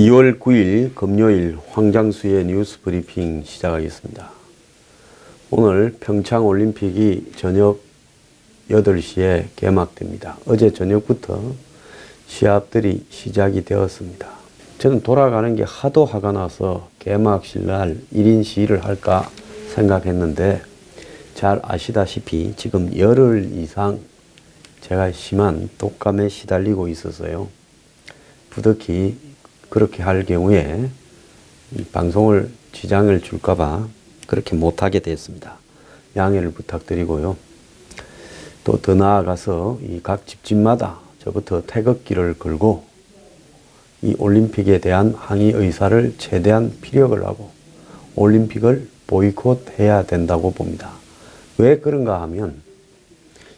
2월 9일 금요일 황장수의 뉴스 브리핑 시작하겠습니다. 오늘 평창올림픽이 저녁 8시에 개막됩니다. 어제 저녁부터 시합들이 시작이 되었습니다. 저는 돌아가는 게 하도 화가 나서 개막식 날 1인 시위를 할까 생각했는데 잘 아시다시피 지금 열흘 이상 제가 심한 독감에 시달리고 있어서요. 부득이 그렇게 할 경우에 이 방송을 지장을 줄까봐 그렇게 못하게 됐습니다. 양해를 부탁드리고요. 또 더 나아가서 이 각 집집마다 저부터 태극기를 걸고 이 올림픽에 대한 항의 의사를 최대한 피력을 하고 올림픽을 보이콧해야 된다고 봅니다. 왜 그런가 하면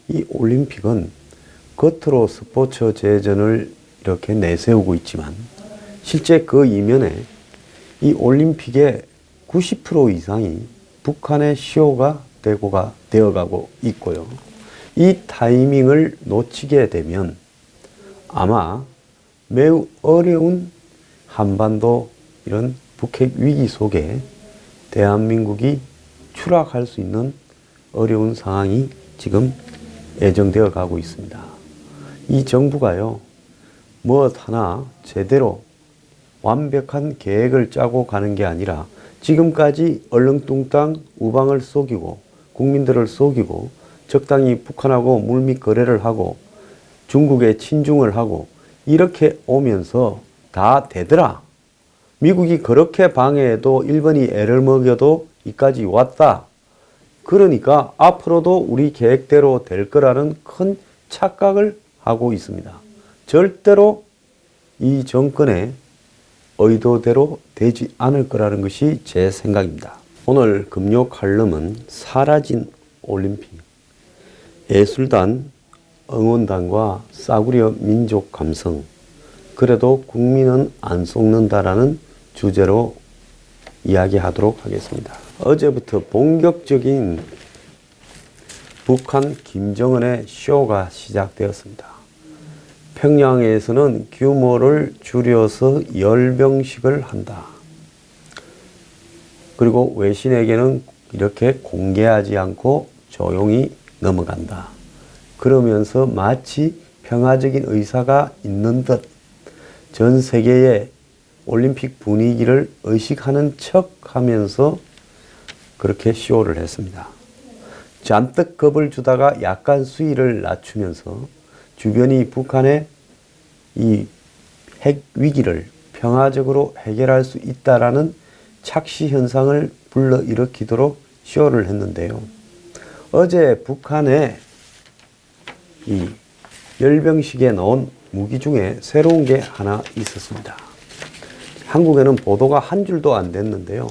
이 올림픽은 겉으로 스포츠 제전을 이렇게 내세우고 있지만 실제 그 이면에 이 올림픽의 90% 이상이 북한의 시효가 되어가고 있고요. 이 타이밍을 놓치게 되면 아마 매우 어려운 한반도 이런 북핵 위기 속에 대한민국이 추락할 수 있는 어려운 상황이 지금 예정되어 가고 있습니다. 이 정부가요, 무엇 하나 제대로 완벽한 계획을 짜고 가는 게 아니라 지금까지 얼렁뚱땅 우방을 속이고 국민들을 속이고 적당히 북한하고 물밑 거래를 하고 중국에 친중을 하고 이렇게 오면서 다 되더라. 미국이 그렇게 방해해도 일본이 애를 먹여도 이까지 왔다. 그러니까 앞으로도 우리 계획대로 될 거라는 큰 착각을 하고 있습니다. 절대로 이 정권의 의도대로 되지 않을 거라는 것이 제 생각입니다. 오늘 금요 칼럼은 사라진 올림픽, 예술단, 응원단과 싸구려 민족 감성, 그래도 국민은 안 속는다라는 주제로 이야기하도록 하겠습니다. 어제부터 본격적인 북한 김정은의 쇼가 시작되었습니다. 평양에서는 규모를 줄여서 열병식을 한다. 그리고 외신에게는 이렇게 공개하지 않고 조용히 넘어간다. 그러면서 마치 평화적인 의사가 있는 듯 전 세계의 올림픽 분위기를 의식하는 척 하면서 그렇게 쇼를 했습니다. 잔뜩 겁을 주다가 약간 수위를 낮추면서 주변이 북한의 이 핵 위기를 평화적으로 해결할 수 있다라는 착시 현상을 불러일으키도록 쇼를 했는데요. 어제 북한의 이 열병식에 나온 무기 중에 새로운 게 하나 있었습니다. 한국에는 보도가 한 줄도 안 됐는데요.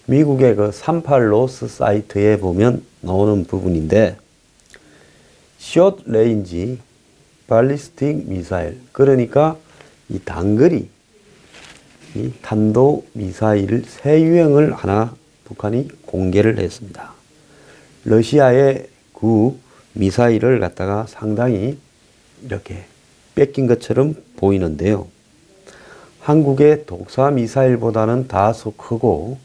미국의 그 38로스 사이트에 보면 나오는 부분인데 숏 레인지 발리스틱 미사일, 그러니까 이 단거리 이 탄도 미사일 새 유형을 하나 북한이 공개를 했습니다. 러시아의 그 미사일을 갖다가 상당히 이렇게 뺏긴 것처럼 보이는데요. 한국의 독사 미사일보다는 다소 크고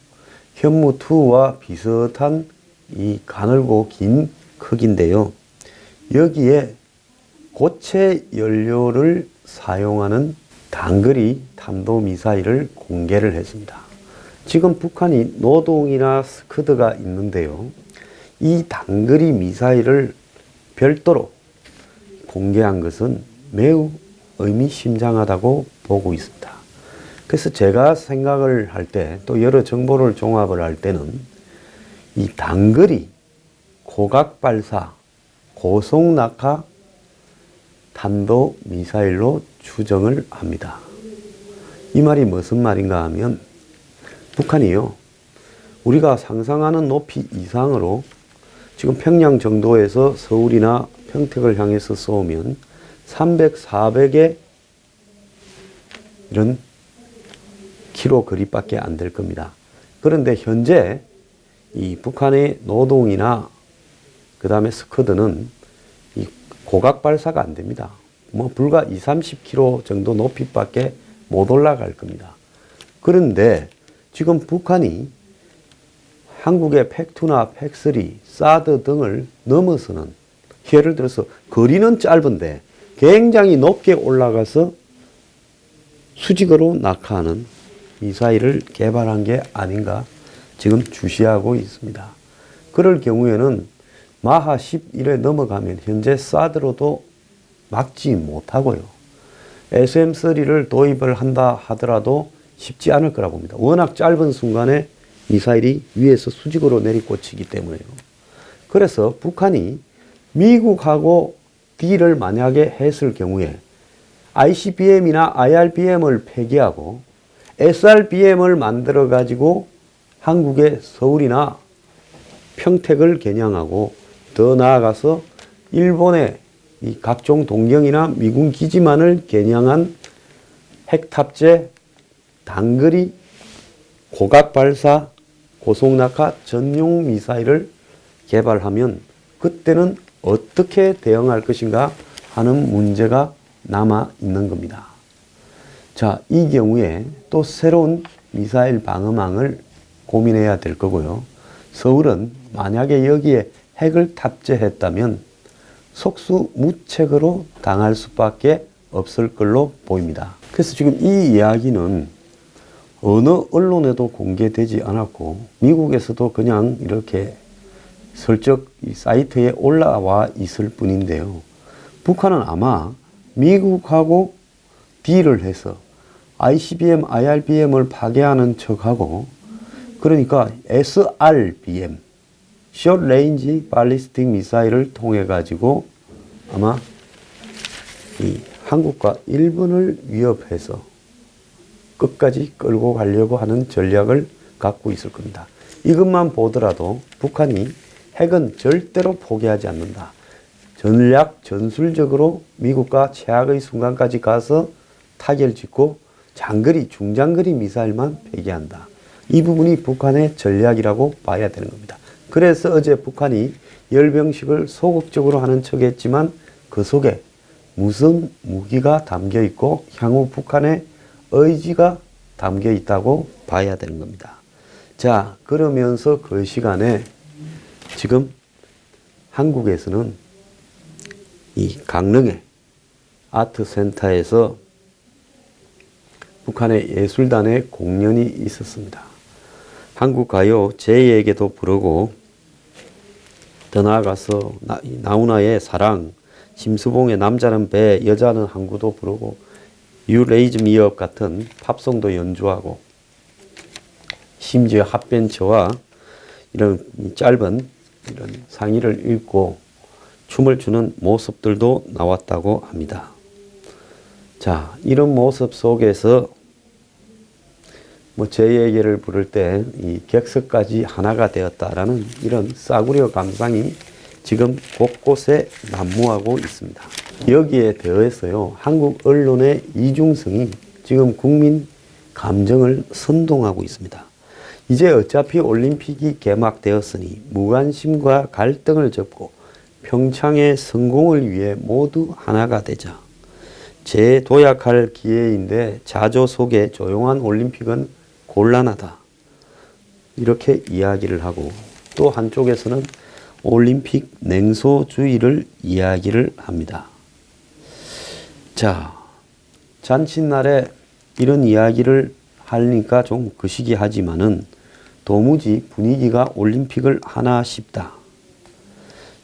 현무2와 비슷한 이 가늘고 긴 크기인데요. 여기에 고체 연료를 사용하는 단거리 탄도미사일을 공개를 했습니다. 지금 북한이 노동이나 스커드가 있는데요. 이 단거리 미사일을 별도로 공개한 것은 매우 의미심장하다고 보고 있습니다. 그래서 제가 생각을 할 때, 또 여러 정보를 종합을 할 때는 이 단거리 고각발사 고속낙하 탄도미사일로 추정을 합니다. 이 말이 무슨 말인가 하면 북한이요, 우리가 상상하는 높이 이상으로 지금 평양 정도에서 서울이나 평택을 향해서 쏘면 300, 400의 이런 킬로 거리밖에 안 될 겁니다. 그런데 현재 이 북한의 노동이나 그 다음에 스커드는 이 고각 발사가 안 됩니다. 뭐 불과 20, 30km 정도 높이밖에 못 올라갈 겁니다. 그런데 지금 북한이 한국의 팩2나 팩3, 사드 등을 넘어서는, 예를 들어서 거리는 짧은데 굉장히 높게 올라가서 수직으로 낙하하는 미사일을 개발한 게 아닌가 지금 주시하고 있습니다. 그럴 경우에는 마하 11에 넘어가면 현재 사드로도 막지 못하고요. SM3를 도입을 한다 하더라도 쉽지 않을 거라 봅니다. 워낙 짧은 순간에 미사일이 위에서 수직으로 내리꽂히기 때문에요. 그래서 북한이 미국하고 딜을 만약에 했을 경우에 ICBM이나 IRBM을 폐기하고 SRBM을 만들어 가지고 한국의 서울이나 평택을 겨냥하고 더 나아가서 일본의 이 각종 동경이나 미군 기지만을 겨냥한 핵탑재, 단거리, 고각발사, 고속낙하 전용 미사일을 개발하면 그때는 어떻게 대응할 것인가 하는 문제가 남아 있는 겁니다. 자, 이 경우에 또 새로운 미사일 방어망을 고민해야 될 거고요. 서울은 만약에 여기에 핵을 탑재했다면 속수무책으로 당할 수밖에 없을 걸로 보입니다. 그래서 지금 이 이야기는 어느 언론에도 공개되지 않았고 미국에서도 그냥 이렇게 슬쩍 이 사이트에 올라와 있을 뿐인데요. 북한은 아마 미국하고 딜을 해서 ICBM, IRBM을 파괴하는 척하고, 그러니까 SRBM, Short Range Ballistic Missile을 통해 가지고 아마 이 한국과 일본을 위협해서 끝까지 끌고 가려고 하는 전략을 갖고 있을 겁니다. 이것만 보더라도 북한이 핵은 절대로 포기하지 않는다. 전략, 전술적으로 미국과 최악의 순간까지 가서 타결 짓고 장거리, 중장거리 미사일만 폐기한다. 이 부분이 북한의 전략이라고 봐야 되는 겁니다. 그래서 어제 북한이 열병식을 소극적으로 하는 척했지만 그 속에 무슨 무기가 담겨 있고 향후 북한의 의지가 담겨 있다고 봐야 되는 겁니다. 자, 그러면서 그 시간에 지금 한국에서는 이 강릉의 아트센터에서 북한의 예술단의 공연이 있었습니다. 한국 가요 제이에게도 부르고 더 나아가서 나훈아의 사랑, 심수봉의 남자는 배, 여자는 항구도 부르고 You Raise Me Up 같은 팝송도 연주하고 심지어 합벤처와 이런 짧은 이런 상의를 입고 춤을 추는 모습들도 나왔다고 합니다. 자, 이런 모습 속에서 제에게를 부를 때 이 객석까지 하나가 되었다라는 이런 싸구려 감상이 지금 곳곳에 난무하고 있습니다. 여기에 더해서요, 한국 언론의 이중성이 지금 국민 감정을 선동하고 있습니다. 이제 어차피 올림픽이 개막되었으니 무관심과 갈등을 접고 평창의 성공을 위해 모두 하나가 되자. 재도약할 기회인데 자조 속에 조용한 올림픽은 곤란하다. 이렇게 이야기를 하고 또 한쪽에서는 올림픽 냉소주의를 이야기를 합니다. 자, 잔칫날에 이런 이야기를 하니까 좀 거시기하지만은 도무지 분위기가 올림픽을 하나 싶다.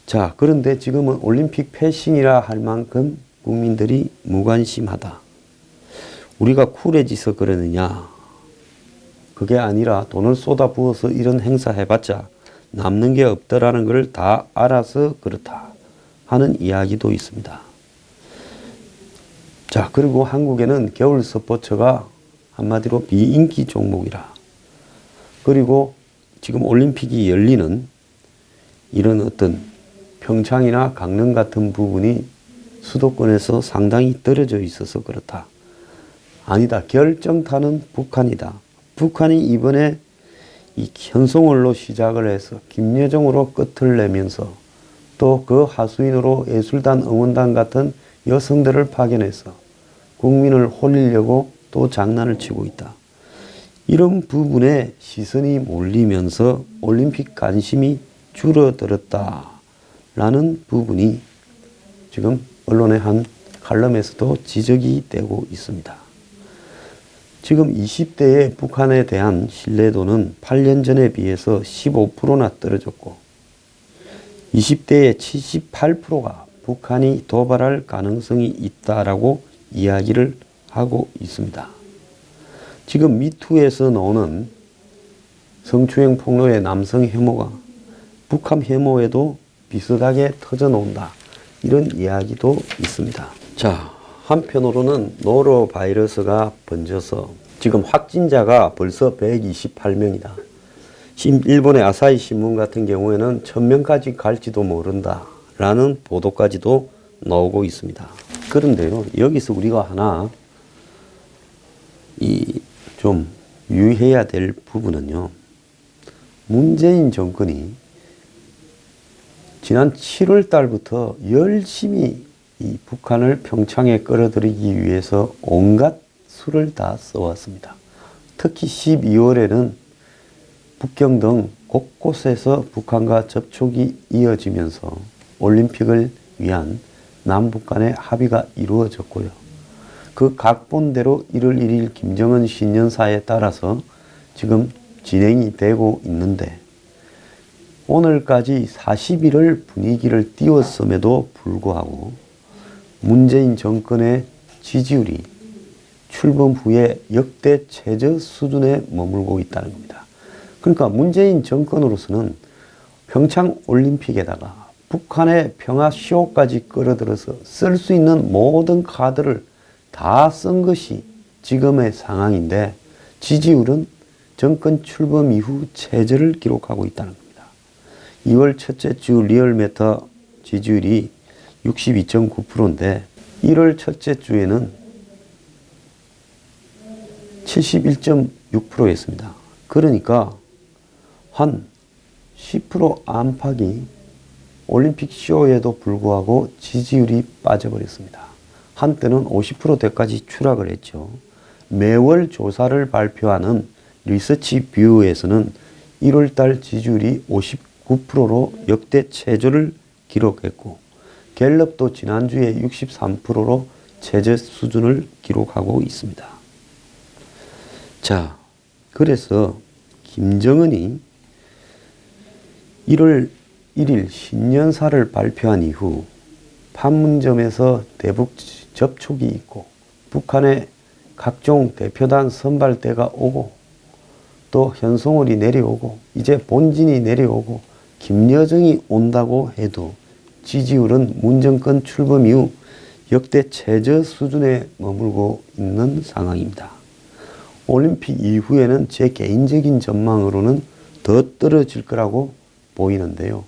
자, 그런데 지금은 올림픽 패싱이라 할 만큼 국민들이 무관심하다. 우리가 쿨해져서 그러느냐? 그게 아니라 돈을 쏟아부어서 이런 행사 해봤자 남는 게 없더라는 걸 다 알아서 그렇다 하는 이야기도 있습니다. 자, 그리고 한국에는 겨울 스포츠가 한마디로 비인기 종목이라. 그리고 지금 올림픽이 열리는 이런 어떤 평창이나 강릉 같은 부분이 수도권에서 상당히 떨어져 있어서 그렇다. 아니다. 결정타는 북한이다. 북한이 이번에 이 현송월로 시작을 해서 김여정으로 끝을 내면서 또 그 하수인으로 예술단, 응원단 같은 여성들을 파견해서 국민을 홀리려고 또 장난을 치고 있다. 이런 부분에 시선이 몰리면서 올림픽 관심이 줄어들었다라는 부분이 지금 언론의 한 칼럼에서도 지적이 되고 있습니다. 지금 20대의 북한에 대한 신뢰도는 8년 전에 비해서 15%나 떨어졌고 20대의 78%가 북한이 도발할 가능성이 있다라고 이야기를 하고 있습니다. 지금 미투에서 나오는 성추행 폭로의 남성 혐오가 북한 혐오에도 비슷하게 터져 나온다. 이런 이야기도 있습니다. 자, 한편으로는 노로바이러스가 번져서 지금 확진자가 벌써 128명이다. 일본의 아사히 신문 같은 경우에는 1000명까지 갈지도 모른다 라는 보도까지도 나오고 있습니다. 그런데요, 여기서 우리가 하나 좀 유의해야 될 부분은요, 문재인 정권이 지난 7월 달부터 열심히 이 북한을 평창에 끌어들이기 위해서 온갖 수를 다 써왔습니다. 특히 12월에는 북경 등 곳곳에서 북한과 접촉이 이어지면서 올림픽을 위한 남북 간의 합의가 이루어졌고요. 그 각본대로 1월 1일 김정은 신년사에 따라서 지금 진행이 되고 있는데 오늘까지 40일을 분위기를 띄웠음에도 불구하고 문재인 정권의 지지율이 출범 후에 역대 최저 수준에 머물고 있다는 겁니다. 그러니까 문재인 정권으로서는 평창 올림픽에다가 북한의 평화쇼까지 끌어들여서 쓸 수 있는 모든 카드를 다 쓴 것이 지금의 상황인데 지지율은 정권 출범 이후 최저를 기록하고 있다는 겁니다. 2월 첫째 주 리얼미터 지지율이 62.9%인데 1월 첫째 주에는 71.6%였습니다. 그러니까 한 10% 안팎이 올림픽 쇼에도 불구하고 지지율이 빠져버렸습니다. 한때는 50%대까지 추락을 했죠. 매월 조사를 발표하는 리서치 뷰에서는 1월달 지지율이 59%로 역대 최저를 기록했고 갤럽도 지난주에 63%로 최저 수준을 기록하고 있습니다. 자, 그래서 김정은이 1월 1일 신년사를 발표한 이후 판문점에서 대북 접촉이 있고 북한의 각종 대표단 선발대가 오고 또 현송월이 내려오고 이제 본진이 내려오고 김여정이 온다고 해도 지지율은 문정권 출범 이후 역대 최저 수준에 머물고 있는 상황입니다. 올림픽 이후에는 제 개인적인 전망으로는 더 떨어질 거라고 보이는데요.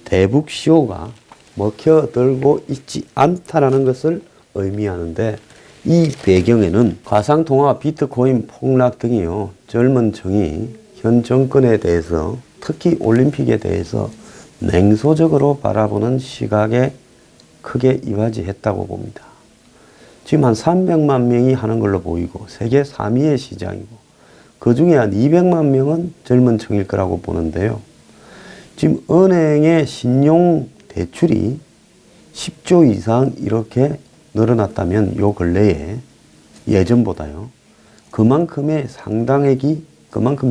대북쇼가 먹혀들고 있지 않다라는 것을 의미하는데 이 배경에는 가상통화 비트코인 폭락 등이요. 젊은 층이 현 정권에 대해서 특히 올림픽에 대해서 냉소적으로 바라보는 시각에 크게 이바지했다고 봅니다. 지금 한 300만 명이 하는 걸로 보이고 세계 3위의 시장이고 그 중에 한 200만 명은 젊은 층일 거라고 보는데요. 지금 은행의 신용 대출이 10조 이상 이렇게 늘어났다면 요 근래에 예전보다요. 그만큼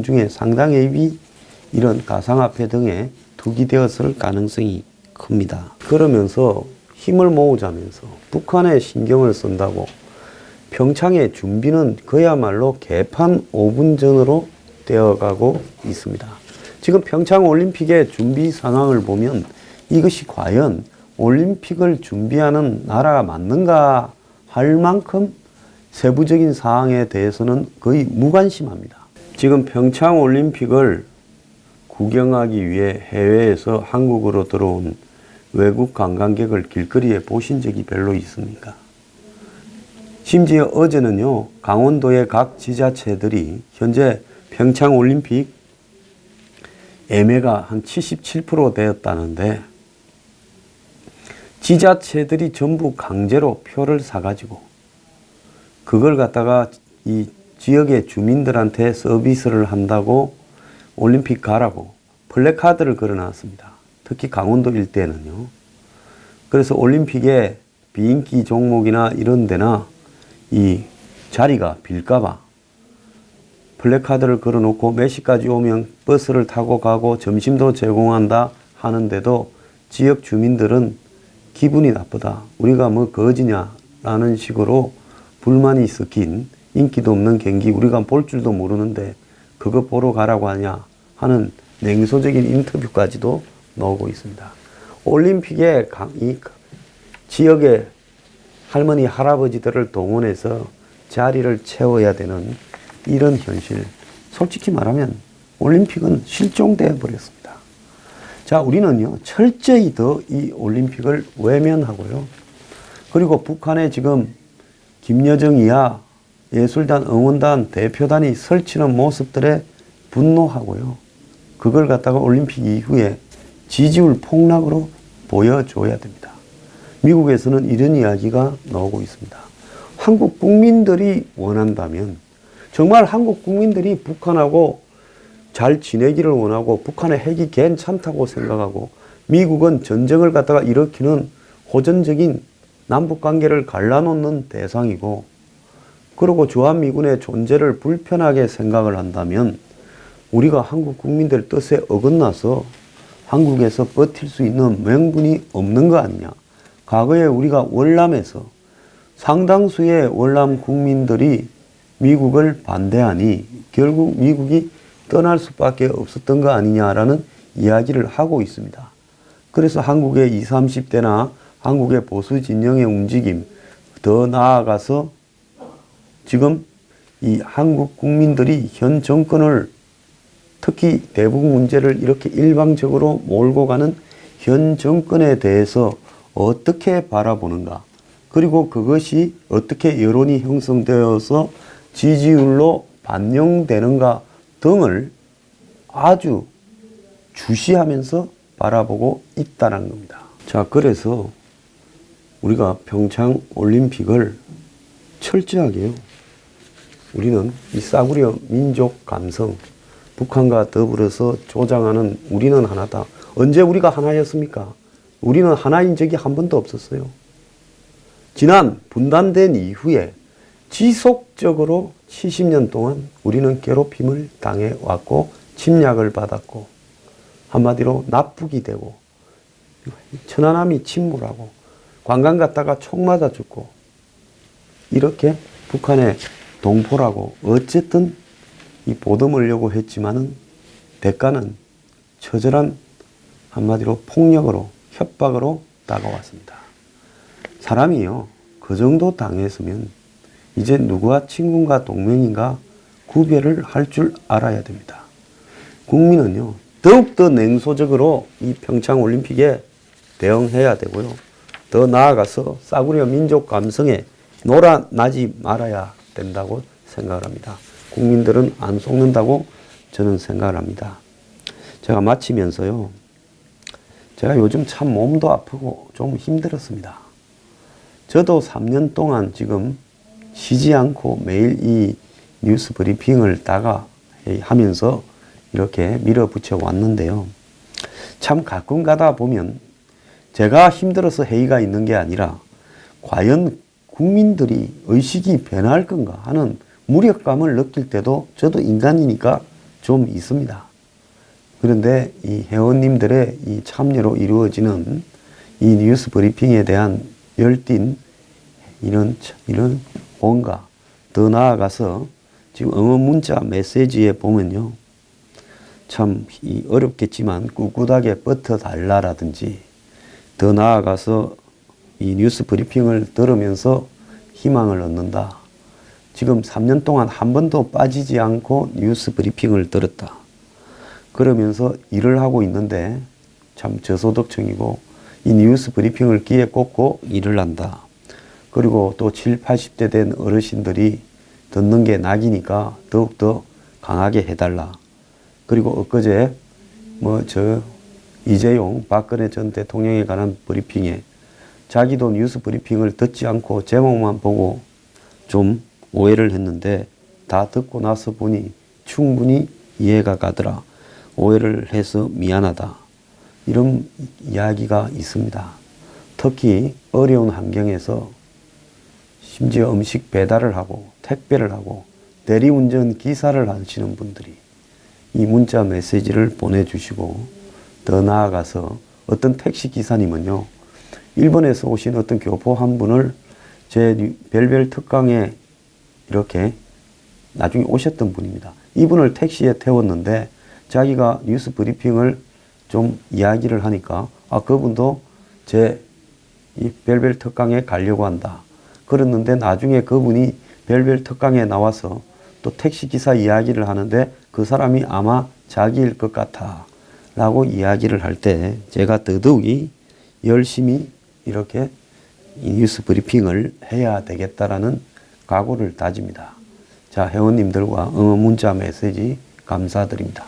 중에 상당액이 이런 가상화폐 등에 투기되었을 가능성이 큽니다. 그러면서 힘을 모으자면서 북한에 신경을 쓴다고 평창의 준비는 그야말로 개판 5분 전으로 되어가고 있습니다. 지금 평창 올림픽의 준비 상황을 보면 이것이 과연 올림픽을 준비하는 나라가 맞는가 할 만큼 세부적인 사항에 대해서는 거의 무관심합니다. 지금 평창 올림픽을 구경하기 위해 해외에서 한국으로 들어온 외국 관광객을 길거리에 보신 적이 별로 있습니까? 심지어 어제는요, 강원도의 각 지자체들이 현재 평창 올림픽 예매가 한 77% 되었다는데 지자체들이 전부 강제로 표를 사가지고 그걸 갖다가 이 지역의 주민들한테 서비스를 한다고 올림픽 가라고 플래카드를 걸어놨습니다. 특히 강원도 일대는요. 그래서 올림픽에 비인기 종목이나 이런 데나 이 자리가 빌까봐 플래카드를 걸어놓고 몇 시까지 오면 버스를 타고 가고 점심도 제공한다 하는데도 지역 주민들은 기분이 나쁘다. 우리가 뭐 거지냐라는 식으로 불만이 섞인 인기도 없는 경기 우리가 볼 줄도 모르는데 그거 보러 가라고 하냐 하는 냉소적인 인터뷰까지도 나오고 있습니다. 올림픽에 이 지역의 할머니 할아버지들을 동원해서 자리를 채워야 되는 이런 현실, 솔직히 말하면 올림픽은 실종되어 버렸습니다. 자, 우리는요 철저히 더 이 올림픽을 외면하고요. 그리고 북한에 지금 김여정 이하 예술단, 응원단, 대표단이 설치는 모습들에 분노하고요. 그걸 갖다가 올림픽 이후에 지지율 폭락으로 보여줘야 됩니다. 미국에서는 이런 이야기가 나오고 있습니다. 한국 국민들이 원한다면 정말 한국 국민들이 북한하고 잘 지내기를 원하고 북한의 핵이 괜찮다고 생각하고 미국은 전쟁을 갖다가 일으키는 호전적인 남북관계를 갈라놓는 대상이고 그리고 주한미군의 존재를 불편하게 생각을 한다면 우리가 한국 국민들 뜻에 어긋나서 한국에서 버틸 수 있는 명분이 없는 거 아니냐. 과거에 우리가 월남에서 상당수의 월남 국민들이 미국을 반대하니 결국 미국이 떠날 수밖에 없었던 거 아니냐라는 이야기를 하고 있습니다. 그래서 한국의 20, 30대나 한국의 보수 진영의 움직임, 더 나아가서 지금 이 한국 국민들이 현 정권을 특히 대북 문제를 이렇게 일방적으로 몰고 가는 현 정권에 대해서 어떻게 바라보는가, 그리고 그것이 어떻게 여론이 형성되어서 지지율로 반영되는가 등을 아주 주시하면서 바라보고 있다는 겁니다. 자, 그래서 우리가 평창 올림픽을 철저하게요. 우리는 이 싸구려 민족 감성, 북한과 더불어서 조장하는 우리는 하나다. 언제 우리가 하나였습니까? 우리는 하나인 적이 한 번도 없었어요. 지난 분단된 이후에 지속적으로 70년 동안 우리는 괴롭힘을 당해왔고 침략을 받았고 한마디로 납북이 되고 천안함이 침몰하고 관광 갔다가 총 맞아 죽고 이렇게 북한의 동포라고 어쨌든 이 보듬으려고 했지만은 대가는 처절한 한마디로 폭력으로 협박으로 다가왔습니다. 사람이요 그 정도 당했으면 이제 누구와 친구인가 동맹인가 구별을 할 줄 알아야 됩니다. 국민은요 더욱더 냉소적으로 이 평창올림픽에 대응해야 되고요. 더 나아가서 싸구려 민족 감성에 놀아나지 말아야 된다고 생각을 합니다. 국민들은 안 속는다고 저는 생각을 합니다. 제가 마치면서요. 제가 요즘 참 몸도 아프고 좀 힘들었습니다. 저도 3년 동안 지금 쉬지 않고 매일 이 뉴스 브리핑을 하면서 이렇게 밀어붙여 왔는데요. 참 가끔 가다 보면 제가 힘들어서 회의가 있는 게 아니라 과연 국민들이 의식이 변할 건가 하는 무력감을 느낄 때도 저도 인간이니까 좀 있습니다. 그런데 이 회원님들의 이 참여로 이루어지는 이 뉴스 브리핑에 대한 열띤 이런 뭔가 더 나아가서 지금 응원 문자 메시지에 보면요. 참 어렵겠지만 꿋꿋하게 버텨달라라든지 더 나아가서 이 뉴스 브리핑을 들으면서 희망을 얻는다. 지금 3년 동안 한 번도 빠지지 않고 뉴스 브리핑을 들었다. 그러면서 일을 하고 있는데 참 저소득층이고 이 뉴스 브리핑을 귀에 꽂고 일을 한다. 그리고 또 70, 80대 된 어르신들이 듣는 게 낙이니까 더욱더 강하게 해달라. 그리고 엊그제 이재용 박근혜 전 대통령에 관한 브리핑에 자기도 뉴스 브리핑을 듣지 않고 제목만 보고 좀 오해를 했는데 다 듣고 나서 보니 충분히 이해가 가더라. 오해를 해서 미안하다. 이런 이야기가 있습니다. 특히 어려운 환경에서 심지어 음식 배달을 하고 택배를 하고 대리운전 기사를 하시는 분들이 이 문자 메시지를 보내주시고, 더 나아가서 어떤 택시 기사님은요, 일본에서 오신 어떤 교포 한 분을 제 별별 특강에 이렇게 나중에 오셨던 분입니다. 이분을 택시에 태웠는데 자기가 뉴스 브리핑을 좀 이야기를 하니까 그분도 제 이 별별 특강에 가려고 한다. 그랬는데 나중에 그분이 별별 특강에 나와서 또 택시기사 이야기를 하는데 그 사람이 아마 자기일 것 같아 라고 이야기를 할 때 제가 더더욱이 열심히 이렇게 이 뉴스 브리핑을 해야 되겠다라는 각오를 다집니다. 자, 회원님들과 문자 메시지 감사드립니다.